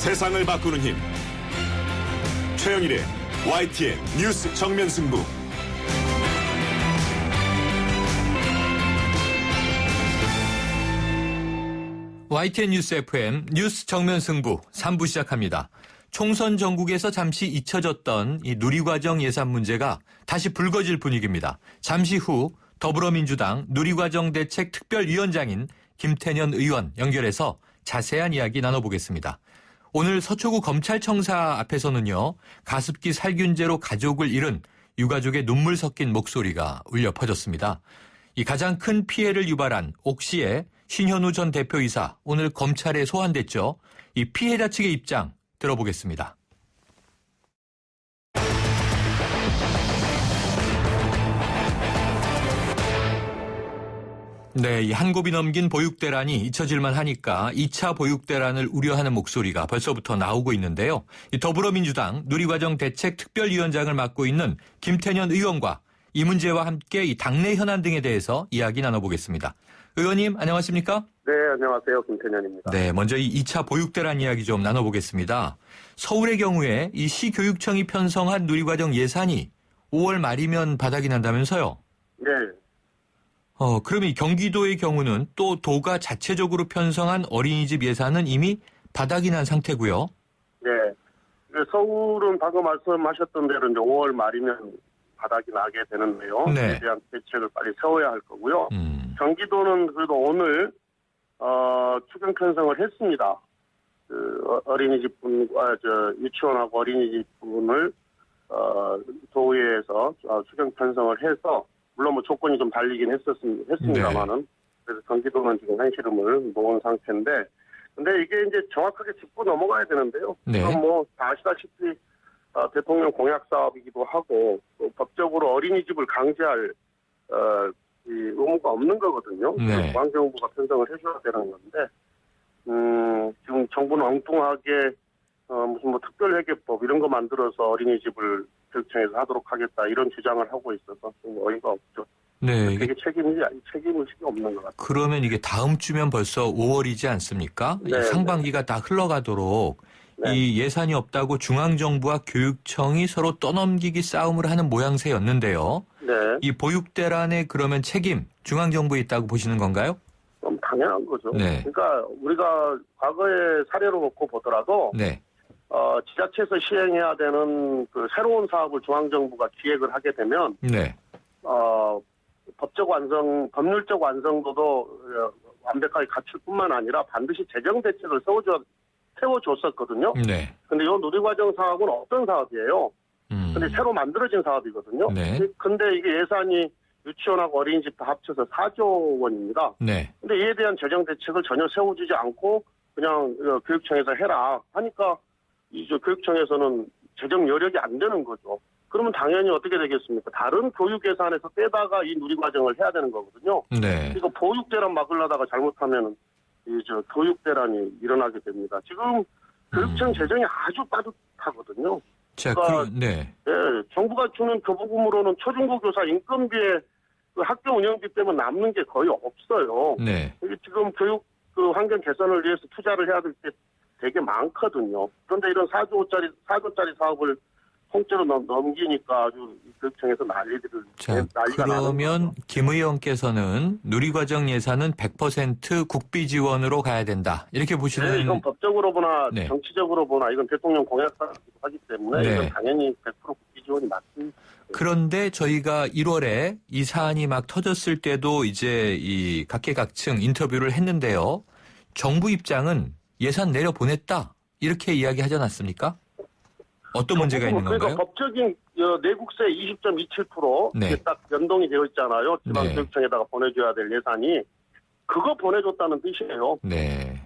세상을 바꾸는 힘. 최영일의 YTN 뉴스 정면 승부. YTN 뉴스 FM 뉴스 정면 승부 3부 시작합니다. 총선 전국에서 잠시 잊혀졌던 이 누리과정 예산 문제가 다시 불거질 분위기입니다. 잠시 후 더불어민주당 누리과정 대책 특별위원장인 김태년 의원 연결해서 자세한 이야기 나눠보겠습니다. 오늘 서초구 검찰청사 앞에서는요, 가습기 살균제로 가족을 잃은 유가족의 눈물 섞인 목소리가 울려 퍼졌습니다. 이 가장 큰 피해를 유발한 옥시의 신현우 전 대표이사 오늘 검찰에 소환됐죠. 이 피해자 측의 입장 들어보겠습니다. 네, 이 한 곱이 넘긴 보육대란이 잊혀질만 하니까 2차 보육대란을 우려하는 목소리가 벌써부터 나오고 있는데요. 이 더불어민주당 누리과정 대책 특별위원장을 맡고 있는 김태년 의원과 이 문제와 함께 이 당내 현안 등에 대해서 이야기 나눠보겠습니다. 의원님 안녕하십니까? 네, 안녕하세요. 김태년입니다. 네, 먼저 이 2차 보육대란 이야기 좀 나눠보겠습니다. 서울의 경우에 이 시교육청이 편성한 누리과정 예산이 5월 말이면 바닥이 난다면서요? 네. 그럼 이 경기도의 경우는 또 도가 자체적으로 편성한 어린이집 예산은 이미 바닥이 난 상태고요. 네. 서울은 방금 말씀하셨던 대로 이제 5월 말이면 바닥이 나게 되는데요. 네. 이에 대한 대책을 빨리 세워야 할 거고요. 경기도는 그래도 오늘 추경 편성을 했습니다. 어린이집 분과 유치원하고 어린이집 분을 도의회에서 추경 편성을 해서 물론 뭐 조건이 좀 달리긴 했습니다만은 네. 그래서 경기도는 지금 현실음을 놓은 상태인데 근데 이게 이제 정확하게 짚고 넘어가야 되는데요. 네. 그럼 뭐 다 아시다시피 대통령 공약 사업이기도 하고 또 법적으로 어린이집을 강제할 이 의무가 없는 거거든요. 네. 중앙정부가 편성을 해줘야 되는 건데 지금 정부는 엉뚱하게 무슨 뭐 특별회계법 이런 거 만들어서 어린이집을 교육청에서 하도록 하겠다 이런 주장을 하고 있어서 좀 어이가 없죠. 네, 이게 되게 책임의식이 없는 것 같아요. 그러면 이게 다음 주면 벌써 5월이지 않습니까? 네, 이 상반기가 다 흘러가도록 네. 이 예산이 없다고 중앙정부와 교육청이 서로 떠넘기기 싸움을 하는 모양새였는데요. 네. 이 보육대란의 그러면 책임 중앙정부에 있다고 보시는 건가요? 그럼 당연한 거죠. 네. 그러니까 우리가 과거의 사례로 놓고 보더라도 네. 지자체에서 시행해야 되는 그 새로운 사업을 중앙정부가 기획을 하게 되면 네. 법률적 완성도도 완벽하게 갖출 뿐만 아니라 반드시 재정 대책을 세워줬었거든요. 네. 근데 이 누리과정 사업은 어떤 사업이에요? 근데 새로 만들어진 사업이거든요. 네. 근데 이게 예산이 유치원하고 어린이집 다 합쳐서 4조 원입니다. 네. 근데 이에 대한 재정 대책을 전혀 세워주지 않고 그냥 교육청에서 해라 하니까 이제 교육청에서는 재정 여력이 안 되는 거죠. 그러면 당연히 어떻게 되겠습니까? 다른 교육 예산에서 빼다가 이 누리과정을 해야 되는 거거든요. 네. 이거 보육대란 막으려다가 잘못하면 교육대란이 일어나게 됩니다. 지금 교육청 재정이 아주 빠듯하거든요. 자, 그러니까 네. 예, 정부가 주는 교부금으로는 초중고 교사 인건비에 그 학교 운영비 때문에 남는 게 거의 없어요. 네. 이게 지금 교육 환경 개선을 위해서 투자를 해야 될 때 되게 많거든요. 그런데 이런 4조짜리 사업을 통째로 넘기니까 아주 교육청에서 난리가 그러면 김 의원께서는 누리과정 예산은 100% 국비 지원으로 가야 된다. 이렇게 보시는. 네, 이건 법적으로 보나 네. 정치적으로 보나 이건 대통령 공약이기도 하기 때문에 네. 이건 당연히 100% 국비 지원이 맞습니다. 그런데 저희가 1월에 이 사안이 막 터졌을 때도 이제 이 각계각층 인터뷰를 했는데요. 정부 입장은 예산 내려보냈다. 이렇게 이야기하지 않았습니까? 어떤 문제가 있는 건가요? 그러니까 법적인 내국세 20.27% 네. 이게 딱 연동이 되어 있잖아요. 네. 지방교육청에다가 보내줘야 될 예산이 그거 보내줬다는 뜻이에요. 네.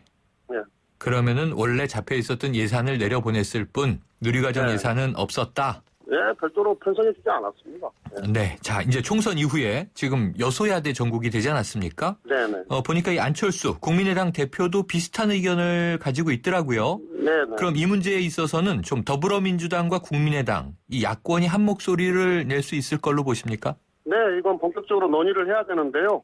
네. 그러면은 원래 잡혀 있었던 예산을 내려보냈을 뿐 누리과정 네. 예산은 없었다. 네, 별도로 편성해주지 않았습니다. 네. 네. 자, 이제 총선 이후에 지금 여소야대 전국이 되지 않았습니까? 네네. 보니까 이 안철수 국민의당 대표도 비슷한 의견을 가지고 있더라고요. 네네. 그럼 이 문제에 있어서는 좀 더불어민주당과 국민의당 이 야권이 한 목소리를 낼 수 있을 걸로 보십니까? 네, 이건 본격적으로 논의를 해야 되는데요.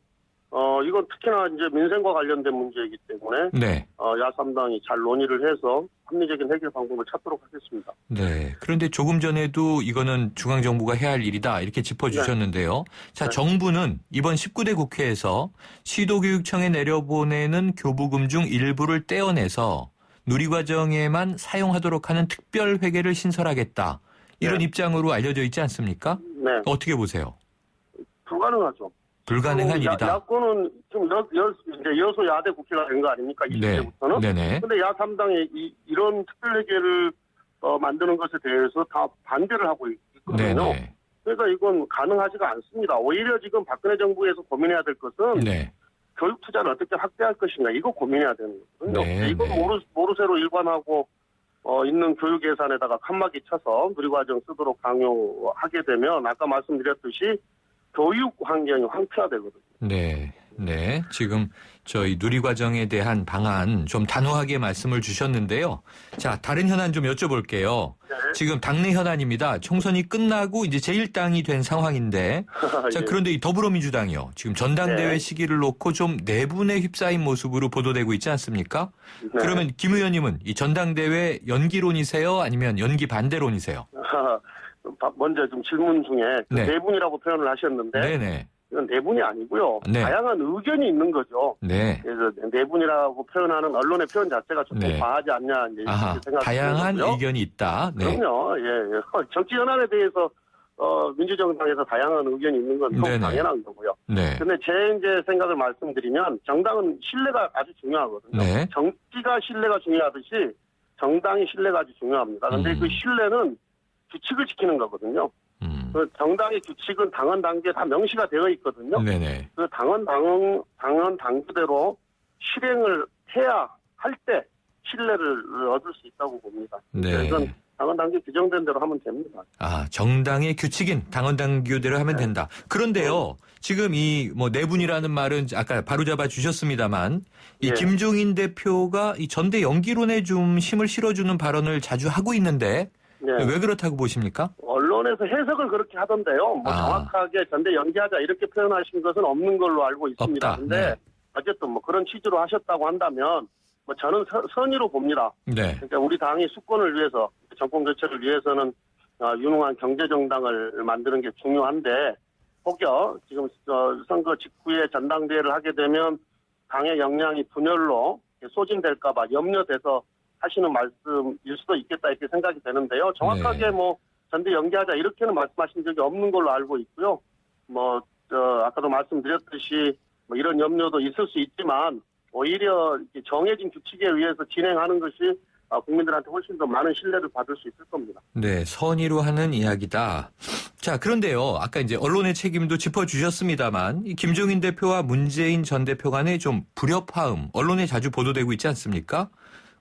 이건 특히나 이제 민생과 관련된 문제이기 때문에 네. 야3당이 잘 논의를 해서 합리적인 해결 방법을 찾도록 하겠습니다. 네. 그런데 조금 전에도 이거는 중앙정부가 해야 할 일이다 이렇게 짚어주셨는데요. 자, 네. 정부는 이번 19대 국회에서 시도교육청에 내려보내는 교부금 중 일부를 떼어내서 누리과정에만 사용하도록 하는 특별회계를 신설하겠다. 이런 네. 입장으로 알려져 있지 않습니까? 네. 어떻게 보세요? 불가능하죠. 불가능한 일이다. 야권은 지금 이제 여소 야대 국회가 된 거 아닙니까? 네. 20대부터는. 네네. 근데 야3당이 이런 특별회계를 만드는 것에 대해서 다 반대를 하고 있거든요. 네네. 그러니까 이건 가능하지가 않습니다. 오히려 지금 박근혜 정부에서 고민해야 될 것은 네. 교육 투자를 어떻게 확대할 것인가 이거 고민해야 되는 거거든요. 네, 이건 네. 모르쇠로 일관하고 있는 교육 예산에다가 칸막이 쳐서 누리과정 쓰도록 강요하게 되면 아까 말씀드렸듯이 교육 환경이 황폐화되거든요. 네. 네. 지금 저희 누리과정에 대한 방안 좀 단호하게 말씀을 주셨는데요. 자, 다른 현안 좀 여쭤볼게요. 네. 지금 당내 현안입니다. 총선이 끝나고 이제 제1당이 된 상황인데 자, 예. 그런데 이 더불어민주당이요. 지금 전당대회 네. 시기를 놓고 좀 내분에 휩싸인 모습으로 보도되고 있지 않습니까? 네. 그러면 김 의원님은 이 전당대회 연기론이세요? 아니면 연기 반대론이세요? 먼저 좀 질문 중에 네. 내분이라고 표현을 하셨는데 네네. 이건 내분이 아니고요. 네. 다양한 의견이 있는 거죠. 네. 그래서 내분이라고 표현하는 언론의 표현 자체가 조금 네. 과하지 않냐 이제 아하. 이렇게 생각이 다양한 들고요. 의견이 있다. 네. 그럼요. 예. 정치 현안에 대해서 민주정당에서 다양한 의견이 있는 건 네네. 너무 당연한 거고요. 네. 근데 제 이제 생각을 말씀드리면 정당은 신뢰가 아주 중요하거든요. 네. 정치가 신뢰가 중요하듯이 정당이 신뢰가 아주 중요합니다. 근데 그 신뢰는 규칙을 지키는 거거든요. 그 정당의 규칙은 당헌 당규에 다 명시가 되어 있거든요. 네네. 그 당헌 당규대로 실행을 해야 할 때 신뢰를 얻을 수 있다고 봅니다. 네. 이건 당헌 당규 규정된 대로 하면 됩니다. 아, 정당의 규칙인 당헌 당규대로 하면 된다. 그런데요, 지금 이 뭐 내분이라는 말은 아까 바로잡아 주셨습니다만, 이 예. 김종인 대표가 이 전대 연기론에 좀 힘을 실어주는 발언을 자주 하고 있는데 네. 왜 그렇다고 보십니까? 언론에서 해석을 그렇게 하던데요. 뭐 정확하게 전대 연기하자 이렇게 표현하신 것은 없는 걸로 알고 있습니다. 없다. 근데 네. 어쨌든 뭐 그런 취지로 하셨다고 한다면 뭐 저는 선의로 봅니다. 네. 그러니까 우리 당이 수권을 위해서 정권 교체를 위해서는 유능한 경제 정당을 만드는 게 중요한데 혹여 지금 선거 직후에 전당대회를 하게 되면 당의 역량이 분열로 소진될까 봐 염려돼서 하시는 말씀일 수도 있겠다 이렇게 생각이 되는데요. 정확하게 네. 뭐 전대 연기하자 이렇게는 말씀하신 적이 없는 걸로 알고 있고요. 뭐 아까도 말씀드렸듯이 뭐 이런 염려도 있을 수 있지만 오히려 정해진 규칙에 의해서 진행하는 것이 국민들한테 훨씬 더 많은 신뢰를 받을 수 있을 겁니다. 네, 선의로 하는 이야기다. 자, 그런데요, 아까 이제 언론의 책임도 짚어주셨습니다만, 이 김종인 대표와 문재인 전 대표 간의 좀 불협화음, 언론에 자주 보도되고 있지 않습니까?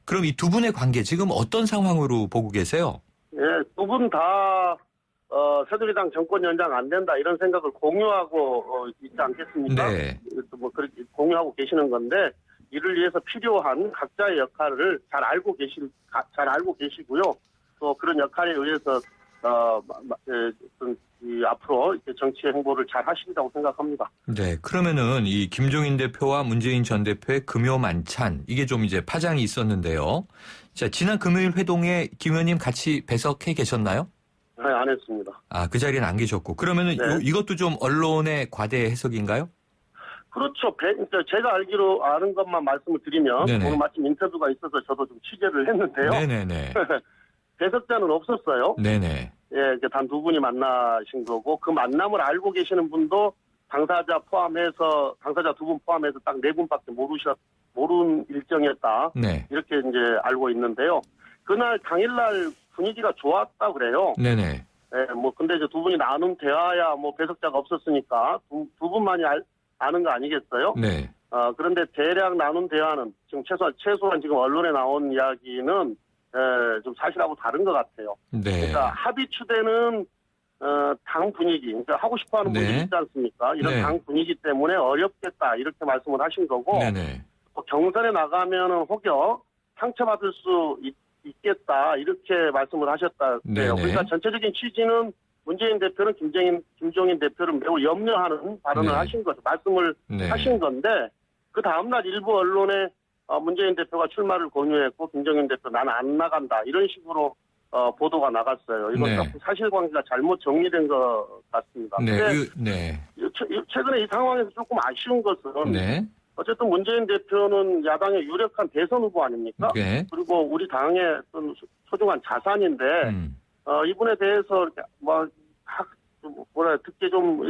그럼 이 두 분의 관계 지금 어떤 상황으로 보고 계세요? 예, 두 분 다 새누리당 정권 연장 안 된다 이런 생각을 공유하고 있지 않겠습니까? 네. 뭐 그렇게 공유하고 계시는 건데 이를 위해서 필요한 각자의 역할을 잘 알고 계시고요. 또 그런 역할에 의해서 앞으로 이렇게 정치 행보를 잘 하신다고 생각합니다. 네, 그러면은 이 김종인 대표와 문재인 전 대표의 금요 만찬 이게 좀 이제 파장이 있었는데요. 자, 지난 금요일 회동에 김 의원님 같이 배석해 계셨나요? 네, 안 했습니다. 아, 그 자리에는 안 계셨고. 그러면은 네. 이것도 좀 언론의 과대 해석인가요? 그렇죠. 제가 아는 것만 말씀을 드리면 네네. 오늘 마침 인터뷰가 있어서 저도 좀 취재를 했는데요. 네네네. 배석자는 없었어요. 네네. 예, 단 두 분이 만나신 거고 그 만남을 알고 계시는 분도 당사자 두 분 포함해서 딱 네 분밖에 모르는 일정이었다. 네. 이렇게 이제 알고 있는데요. 그날 당일날 분위기가 좋았다 그래요. 네네. 예, 뭐 근데 이제 두 분이 나눈 대화야 뭐 배석자가 없었으니까 두 분만이 아는 거 아니겠어요? 네. 그런데 대략 나눈 대화는 지금 최소한 지금 언론에 나온 이야기는 좀 사실하고 다른 것 같아요. 네. 그러니까 합의 추대는 당 분위기, 그러니까 하고 싶어하는 네. 분들이 있지 않습니까? 이런 네. 당 분위기 때문에 어렵겠다 이렇게 말씀을 하신 거고 네네. 경선에 나가면은 혹여 상처받을 수 있겠다 이렇게 말씀을 하셨다고요. 네네. 그러니까 전체적인 취지는 문재인 대표는 김종인 대표를 매우 염려하는 발언을 네. 하신 거죠. 말씀을 네. 하신 건데 그 다음날 일부 언론에 문재인 대표가 출마를 권유했고 김종인 대표 나는 안 나간다 이런 식으로 보도가 나갔어요. 이건 네. 조금 사실관계가 잘못 정리된 것 같습니다. 네. 근데 네. 최근에 이 상황에서 조금 아쉬운 것은 네. 어쨌든 문재인 대표는 야당의 유력한 대선 후보 아닙니까? 네. 그리고 우리 당의 어떤 소중한 자산인데 이분에 대해서 이렇게 듣기 좀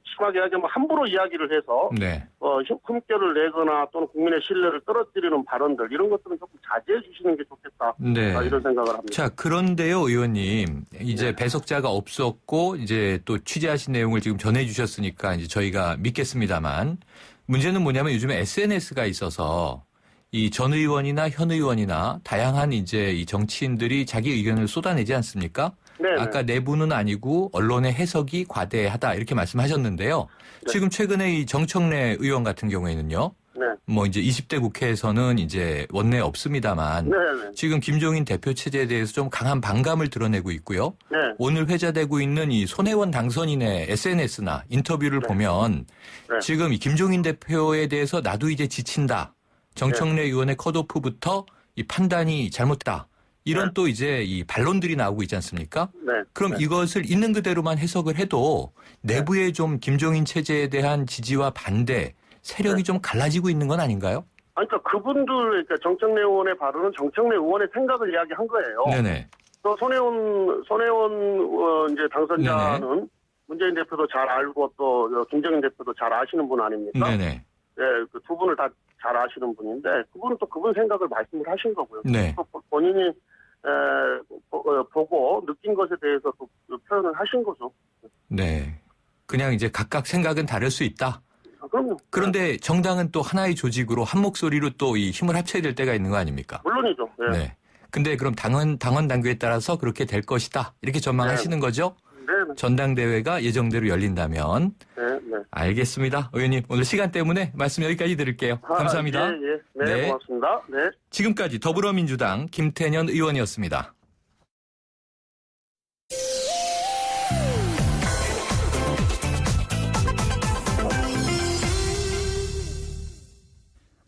심하게 이야기하면 함부로 이야기를 해서 네. 흠결을 내거나 또는 국민의 신뢰를 떨어뜨리는 발언들 이런 것들은 조금 자제해 주시는 게 좋겠다. 네. 이런 생각을 합니다. 자, 그런데요, 의원님. 이제 배석자가 없었고, 이제 또 취재하신 내용을 지금 전해주셨으니까 이제 저희가 믿겠습니다만, 문제는 뭐냐면 요즘에 SNS가 있어서 이 전 의원이나 현 의원이나 다양한 이제 이 정치인들이 자기 의견을 쏟아내지 않습니까? 네네. 아까 내부는 아니고 언론의 해석이 과대하다 이렇게 말씀하셨는데요. 네. 지금 최근에 이 정청래 의원 같은 경우에는요. 네. 뭐 이제 20대 국회에서는 이제 원내 없습니다만 네네. 지금 김종인 대표 체제에 대해서 좀 강한 반감을 드러내고 있고요. 네. 오늘 회자되고 있는 이 손혜원 당선인의 SNS나 인터뷰를 네. 보면 네. 지금 이 김종인 대표에 대해서 나도 이제 지친다. 정청래 의원의 컷오프부터 이 판단이 잘못됐다. 이런 네. 또 이제 이 반론들이 나오고 있지 않습니까? 네. 그럼 네. 이것을 있는 그대로만 해석을 해도 내부에 좀 김종인 체제에 대한 지지와 반대 세력이 네. 좀 갈라지고 있는 건 아닌가요? 그러니까 그분들, 그러니까 정청래 의원의 발언은 정청래 의원의 생각을 이야기한 거예요. 네네. 또 손혜원 이제 당선자는 문재인 대표도 잘 알고 또 김정인 대표도 잘 아시는 분 아닙니까? 네네. 예, 그 두 분을 다 잘 아시는 분인데 그분은 또 그분 생각을 말씀을 하신 거고요. 네. 또 본인이 보고 느낀 것에 대해서 또 표현을 하신 거죠. 네. 그냥 이제 각각 생각은 다를 수 있다. 그럼요. 그런데 정당은 또 하나의 조직으로 한 목소리로 또 이 힘을 합쳐야 될 때가 있는 거 아닙니까? 물론이죠. 예. 네. 근데 그럼 당원 당규에 따라서 그렇게 될 것이다. 이렇게 전망하시는 거죠? 네. 전당대회가 예정대로 열린다면. 네. 네. 알겠습니다. 의원님 오늘 시간 때문에 말씀 여기까지 드릴게요. 감사합니다. 예, 예. 네, 네. 고맙습니다. 네. 지금까지 더불어민주당 김태년 의원이었습니다.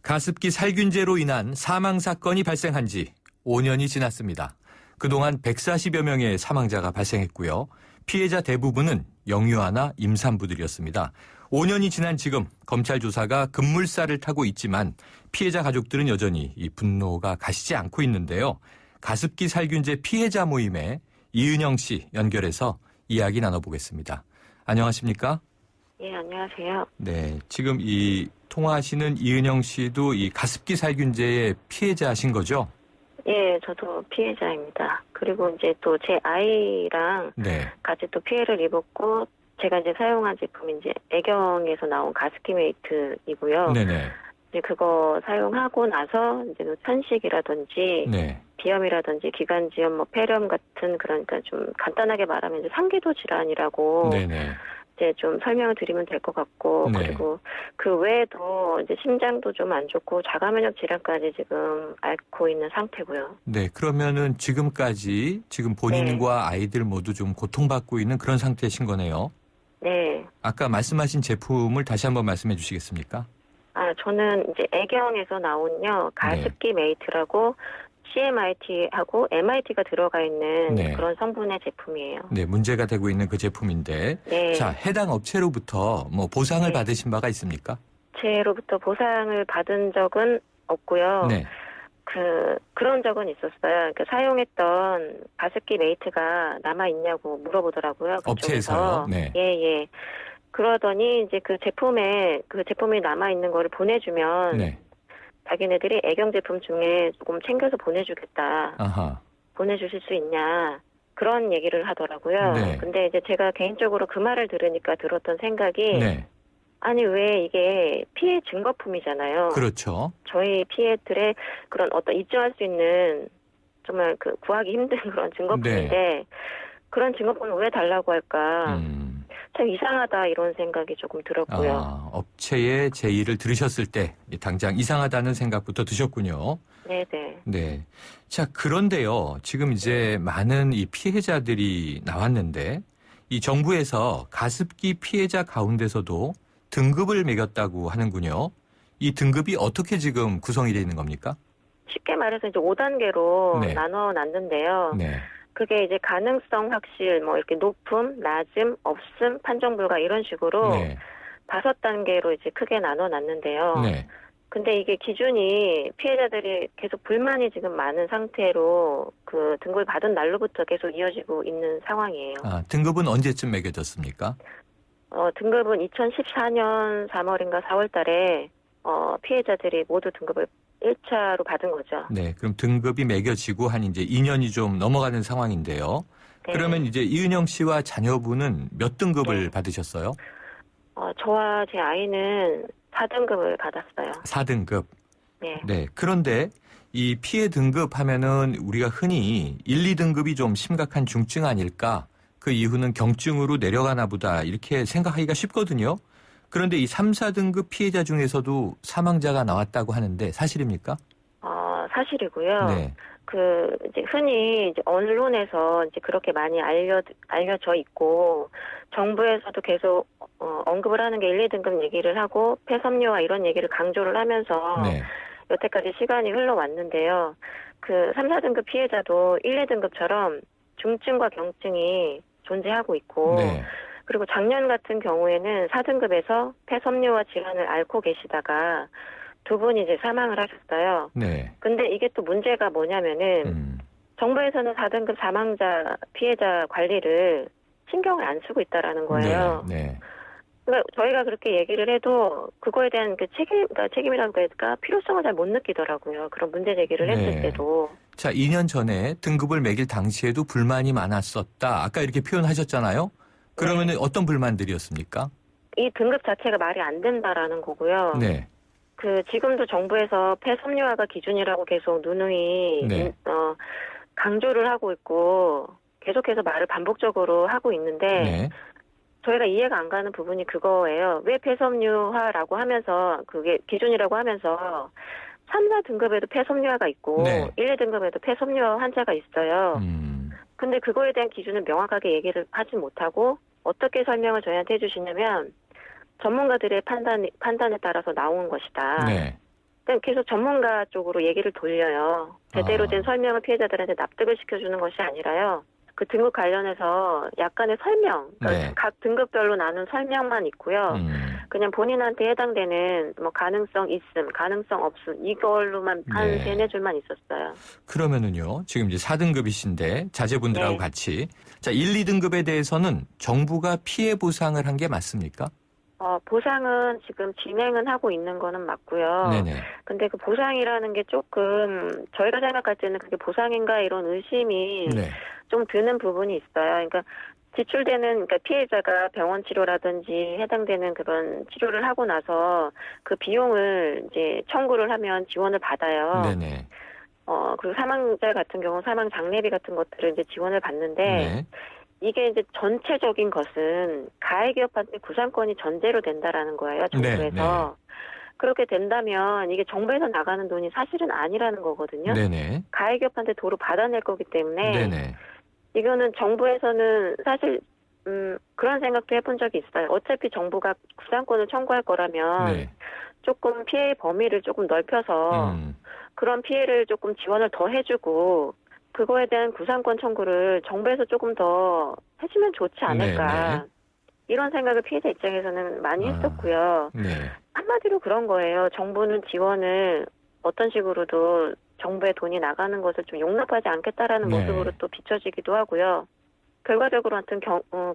가습기 살균제로 인한 사망 사건이 발생한 지 5년이 지났습니다. 그동안 140여 명의 사망자가 발생했고요. 피해자 대부분은 영유아나 임산부들이었습니다. 5년이 지난 지금 검찰 조사가 급물살을 타고 있지만 피해자 가족들은 여전히 이 분노가 가시지 않고 있는데요. 가습기 살균제 피해자 모임에 이은영 씨 연결해서 이야기 나눠보겠습니다. 안녕하십니까? 예, 안녕하세요. 네, 지금 이 통화하시는 이은영 씨도 이 가습기 살균제의 피해자신 거죠? 예, 저도 피해자입니다. 그리고 이제 또 제 아이랑 네. 같이 또 피해를 입었고, 제가 이제 사용한 제품이 이제 애경에서 나온 가습기 메이트이고요. 네네. 이제 그거 사용하고 나서 이제 뭐 편식이라든지 네. 비염이라든지 기관지염, 뭐 폐렴 같은 그러니까 좀 간단하게 말하면 이제 상기도 질환이라고 네네. 이제 좀 설명을 드리면 될 것 같고, 네. 그리고 그 외에도 이제 심장도 좀 안 좋고 자가 면역 질환까지 지금 앓고 있는 상태고요. 네, 그러면은 지금까지 지금 본인과 아이들 모두 좀 고통받고 있는 그런 상태이신 거네요. 네. 아까 말씀하신 제품을 다시 한번 말씀해 주시겠습니까? 저는 이제 애경에서 나온요, 가습기 메이트라고 CMIT하고 MIT가 들어가 있는 네. 그런 성분의 제품이에요. 네, 문제가 되고 있는 그 제품인데. 네. 자, 해당 업체로부터 뭐 보상을 네. 받으신 바가 있습니까? 제로부터 보상을 받은 적은 없고요. 네. 그런 적은 있었어요. 그러니까 사용했던 가습기 메이트가 남아있냐고 물어보더라고요. 그쪽에서. 업체에서요? 네. 예. 그러더니 이제 그 제품이 남아있는 거를 보내주면 네. 자기네들이 애경 제품 중에 조금 챙겨서 보내주겠다. 아하. 보내주실 수 있냐. 그런 얘기를 하더라고요. 네. 근데 이제 제가 개인적으로 그 말을 들으니까 들었던 생각이 네. 아니 왜 이게 피해 증거품이잖아요. 그렇죠. 저희 피해들의 그런 어떤 입증할 수 있는 정말 그 구하기 힘든 그런 증거품인데 그런 증거품을 왜 달라고 할까? 참 이상하다 이런 생각이 조금 들었고요. 업체의 제의를 들으셨을 때 당장 이상하다는 생각부터 드셨군요. 네네. 네. 자, 그런데요. 지금 이제 많은 이 피해자들이 나왔는데 이 정부에서 가습기 피해자 가운데서도 등급을 매겼다고 하는군요. 이 등급이 어떻게 지금 구성이 되어 있는 겁니까? 쉽게 말해서 이제 5단계로 네. 나눠 놨는데요. 네. 그게 이제 가능성 확실, 뭐 이렇게 높음, 낮음, 없음, 판정 불가 이런 식으로 네. 5단계로 이제 크게 나눠 놨는데요. 네. 근데 이게 기준이 피해자들이 계속 불만이 지금 많은 상태로 그 등급을 받은 날로부터 계속 이어지고 있는 상황이에요. 아, 등급은 언제쯤 매겨졌습니까? 등급은 2014년 3월인가 4월 달에 피해자들이 모두 등급을 1차로 받은 거죠. 네. 그럼 등급이 매겨지고 한 이제 2년이 좀 넘어가는 상황인데요. 네. 그러면 이제 이은영 씨와 자녀분은 몇 등급을 네. 받으셨어요? 저와 제 아이는 4등급을 받았어요. 4등급. 네. 네. 그런데 이 피해 등급 하면은 우리가 흔히 1, 2등급이 좀 심각한 중증 아닐까? 그 이후는 경증으로 내려가나 보다 이렇게 생각하기가 쉽거든요. 그런데 이 3, 4등급 피해자 중에서도 사망자가 나왔다고 하는데 사실입니까? 사실이고요. 네. 이제 흔히 이제 언론에서 이제 그렇게 많이 알려져 있고, 정부에서도 계속, 언급을 하는 게 1, 2등급 얘기를 하고, 폐섬유와 이런 얘기를 강조를 하면서, 네. 여태까지 시간이 흘러왔는데요. 3, 4등급 피해자도 1, 2등급처럼 중증과 경증이 존재하고 있고, 네. 그리고 작년 같은 경우에는 4등급에서 폐섬유와 질환을 앓고 계시다가, 두 분이 이제 사망을 하셨어요. 네. 근데 이게 또 문제가 뭐냐면은 정부에서는 4등급 사망자 피해자 관리를 신경을 안 쓰고 있다라는 거예요. 네. 그러니까 저희가 그렇게 얘기를 해도 그거에 대한 그 책임이라고 할까 필요성을 잘 못 느끼더라고요. 그런 문제 제기를 했을 네. 때도. 자, 2년 전에 등급을 매길 당시에도 불만이 많았었다. 아까 이렇게 표현하셨잖아요. 그러면은 어떤 불만들이었습니까? 이 등급 자체가 말이 안 된다라는 거고요. 네. 지금도 정부에서 폐섬유화가 기준이라고 계속 누누이 네. 강조를 하고 있고 계속해서 말을 반복적으로 하고 있는데 네. 저희가 이해가 안 가는 부분이 그거예요. 왜 폐섬유화라고 하면서 그게 기준이라고 하면서 3, 4등급에도 폐섬유화가 있고 네. 1, 2등급에도 폐섬유화 환자가 있어요. 근데 그거에 대한 기준을 명확하게 얘기를 하지 못하고 어떻게 설명을 저희한테 해주시냐면 전문가들의 판단에 따라서 나온 것이다. 네. 그러니까 계속 전문가 쪽으로 얘기를 돌려요. 제대로 된 설명을 피해자들한테 납득을 시켜주는 것이 아니라요. 그 등급 관련해서 약간의 설명, 그러니까 네. 각 등급별로 나눈 설명만 있고요. 그냥 본인한테 해당되는 뭐 가능성 있음, 가능성 없음 이걸로만 한 네. 3-4줄만 있었어요. 그러면은요. 지금 이제 4등급이신데 자제분들하고 네. 같이 자 1, 2등급에 대해서는 정부가 피해 보상을 한 게 맞습니까? 보상은 지금 진행은 하고 있는 거는 맞고요. 네네. 근데 그 보상이라는 게 조금 저희가 생각할 때는 그게 보상인가 이런 의심이 네. 좀 드는 부분이 있어요. 그러니까 그러니까 피해자가 병원 치료라든지 해당되는 그런 치료를 하고 나서 그 비용을 이제 청구를 하면 지원을 받아요. 네네. 그리고 사망자 같은 경우 사망 장례비 같은 것들을 이제 지원을 받는데 네. 이게 이제 전체적인 것은 가해기업한테 구상권이 전제로 된다라는 거예요. 정부에서. 그렇게 된다면 이게 정부에서 나가는 돈이 사실은 아니라는 거거든요. 네네. 가해기업한테 도로 받아낼 거기 때문에 네네. 이거는 정부에서는 사실 그런 생각도 해본 적이 있어요. 어차피 정부가 구상권을 청구할 거라면 네. 조금 피해 범위를 조금 넓혀서 그런 피해를 조금 지원을 더 해주고 그거에 대한 구상권 청구를 정부에서 조금 더 해주면 좋지 않을까. 네. 이런 생각을 피해자 입장에서는 많이 했었고요. 네. 한마디로 그런 거예요. 정부는 지원을 어떤 식으로도 정부의 돈이 나가는 것을 좀 용납하지 않겠다라는 네. 모습으로 또 비춰지기도 하고요. 결과적으로 하여튼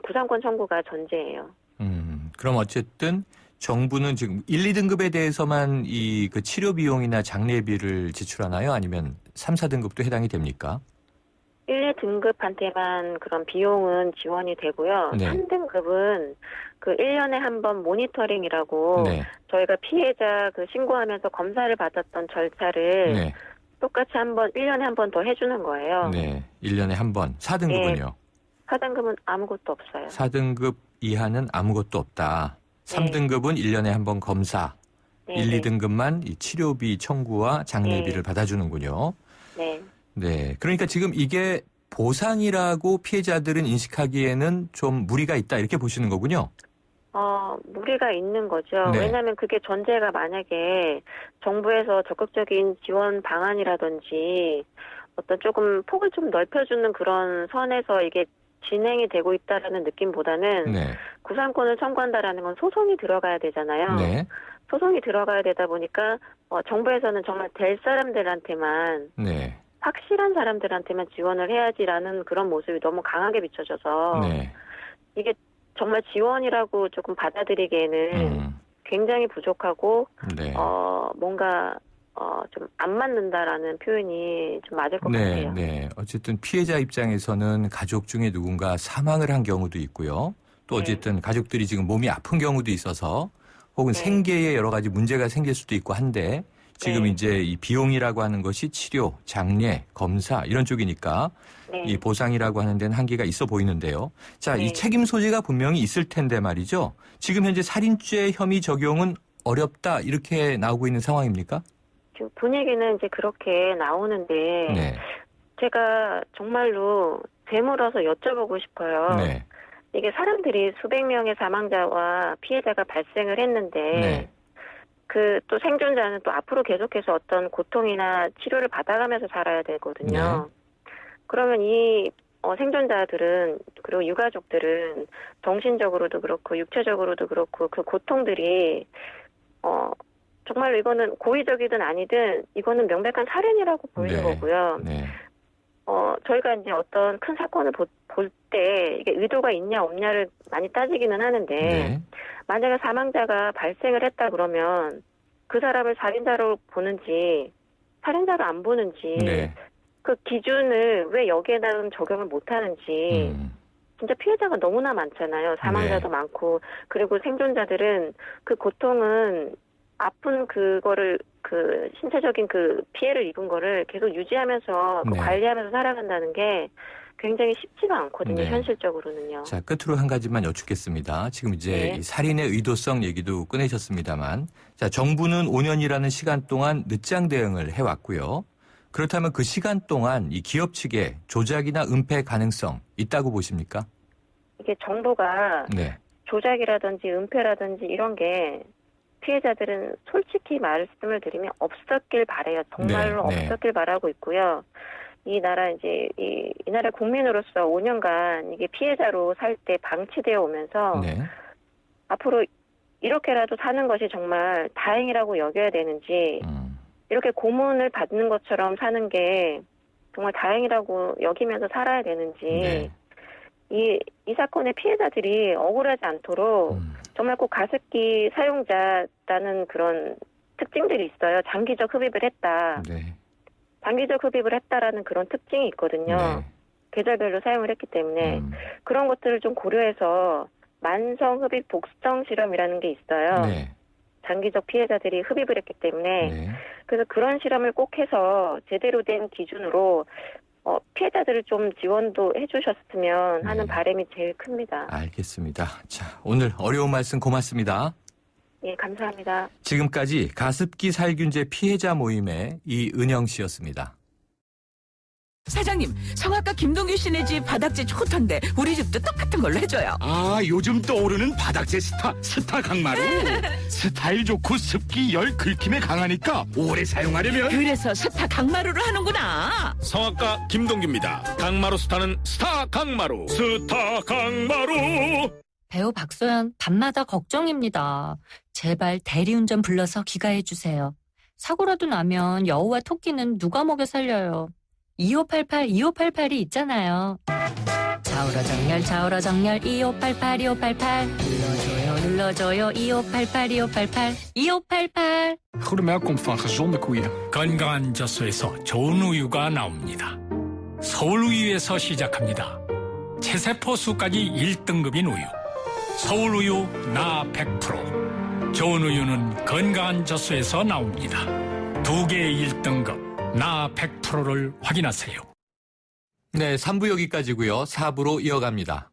구상권 청구가 전제예요. 그럼 어쨌든 정부는 지금 1, 2등급에 대해서만 그 치료 비용이나 장례비를 지출하나요? 아니면 3, 4등급도 해당이 됩니까? 1, 2등급한테만 그런 비용은 지원이 되고요. 네. 3등급은 1년에 한 번 모니터링이라고 네. 저희가 피해자 신고하면서 검사를 받았던 절차를 네. 똑같이 1년에 한 번 더 해주는 거예요. 네. 1년에 한 번. 4등급은요? 4등급은 아무것도 없어요. 4등급 이하는 아무것도 없다. 3등급은 1년에 한 번 검사. 네, 1, 2등급만 이 치료비 청구와 장례비를 받아주는군요. 네. 네. 그러니까 지금 이게 보상이라고 피해자들은 인식하기에는 좀 무리가 있다 이렇게 보시는 거군요. 무리가 있는 거죠. 네. 왜냐하면 그게 전제가 만약에 정부에서 적극적인 지원 방안이라든지 어떤 조금 폭을 좀 넓혀주는 그런 선에서 이게 진행이 되고 있다라는 느낌보다는 네. 구상권을 청구한다라는 건 소송이 들어가야 되잖아요. 네. 소송이 들어가야 되다 보니까 정부에서는 정말 될 사람들한테만 네. 확실한 사람들한테만 지원을 해야지라는 그런 모습이 너무 강하게 비춰져서 네. 이게 정말 지원이라고 조금 받아들이기에는 굉장히 부족하고 네. 뭔가 좀 안 맞는다라는 표현이 좀 맞을 것 같아요. 네. 어쨌든 피해자 입장에서는 가족 중에 누군가 사망을 한 경우도 있고요. 또 어쨌든 가족들이 지금 몸이 아픈 경우도 있어서 혹은 생계에 여러 가지 문제가 생길 수도 있고 한데 지금 이제 이 비용이라고 하는 것이 치료, 장례, 검사 이런 쪽이니까 이 보상이라고 하는 데는 한계가 있어 보이는데요. 자, 이 책임 소재가 분명히 있을 텐데 말이죠. 지금 현재 살인죄 혐의 적용은 어렵다 이렇게 나오고 있는 상황입니까? 지금 분위기는 이제 그렇게 나오는데 제가 정말로 되물어서 여쭤보고 싶어요. 이게 사람들이 수백 명의 사망자와 피해자가 발생을 했는데 그 또 생존자는 또 앞으로 계속해서 어떤 고통이나 치료를 받아가면서 살아야 되거든요. 그러면 이 생존자들은 그리고 유가족들은 정신적으로도 그렇고 육체적으로도 그렇고 그 고통들이 정말로 이거는 고의적이든 아니든 이거는 명백한 살인이라고 보이는 거고요. 저희가 이제 어떤 큰 사건을 볼 때 이게 의도가 있냐 없냐를 많이 따지기는 하는데 만약에 사망자가 발생을 했다 그러면 그 사람을 살인자로 보는지 살인자로 안 보는지 그 기준을 왜 여기에다는 적용을 못하는지 진짜 피해자가 너무나 많잖아요. 사망자도 많고 그리고 생존자들은 그 고통은 아픈 그거를 그 신체적인 그 피해를 입은 거를 계속 유지하면서 관리하면서 살아간다는 게 굉장히 쉽지가 않거든요. 현실적으로는요. 자, 끝으로 한 가지만 여쭙겠습니다. 지금 이제 이 살인의 의도성 얘기도 꺼내셨습니다만 자, 정부는 5년이라는 시간 동안 늦장 대응을 해왔고요. 그렇다면 그 시간 동안 이 기업 측에 조작이나 은폐 가능성 있다고 보십니까? 이게 정부가 조작이라든지 은폐라든지 이런 게 피해자들은 솔직히 말씀을 드리면 없었길 바래요. 정말로 없었길 바라고 있고요. 이 나라 이제 이 나라 국민으로서 5년간 이게 피해자로 살 때 방치되어 오면서 앞으로 이렇게라도 사는 것이 정말 다행이라고 여겨야 되는지 이렇게 고문을 받는 것처럼 사는 게 정말 다행이라고 여기면서 살아야 되는지 이 사건의 피해자들이 억울하지 않도록 정말 꼭 가습기 사용자라는 그런 특징들이 있어요. 장기적 흡입을 했다. 장기적 흡입을 했다라는 그런 특징이 있거든요. 계절별로 사용을 했기 때문에 그런 것들을 좀 고려해서 만성 흡입 복성 실험이라는 게 있어요. 장기적 피해자들이 흡입을 했기 때문에 그래서 그런 실험을 꼭 해서 제대로 된 기준으로 피해자들을 좀 지원도 해주셨으면 하는 바람이 제일 큽니다. 알겠습니다. 자, 오늘 어려운 말씀 고맙습니다. 예, 감사합니다. 지금까지 가습기 살균제 피해자 모임의 이은영 씨였습니다. 사장님, 성악가 김동규 씨네 집 바닥재 좋던데 우리 집도 똑같은 걸로 해줘요. 아, 요즘 떠오르는 바닥재 스타 강마루. 스타일 좋고 습기 열 긁힘에 강하니까 오래 사용하려면 그래서 스타 강마루를 하는구나. 성악가 김동규입니다. 강마루 스타는 스타 강마루. 스타 강마루. 배우 박소연 밤마다 걱정입니다. 제발 대리운전 불러서 귀가해주세요. 사고라도 나면 여우와 토끼는 누가 먹여 살려요. 2588 있잖아요. 좌우로 정렬 2588 눌러줘요 2588 Goede melk komt van gezonde koeien. 건강한 젖소에서 좋은 우유가 나옵니다. 서울우유에서 시작합니다. 체세포 수까지 1등급인 우유. 서울우유 나 100%. 좋은 우유는 건강한 젖소에서 나옵니다. 2개의 1등급 나 100%를 확인하세요. 네, 3부 여기까지고요. 4부로 이어갑니다.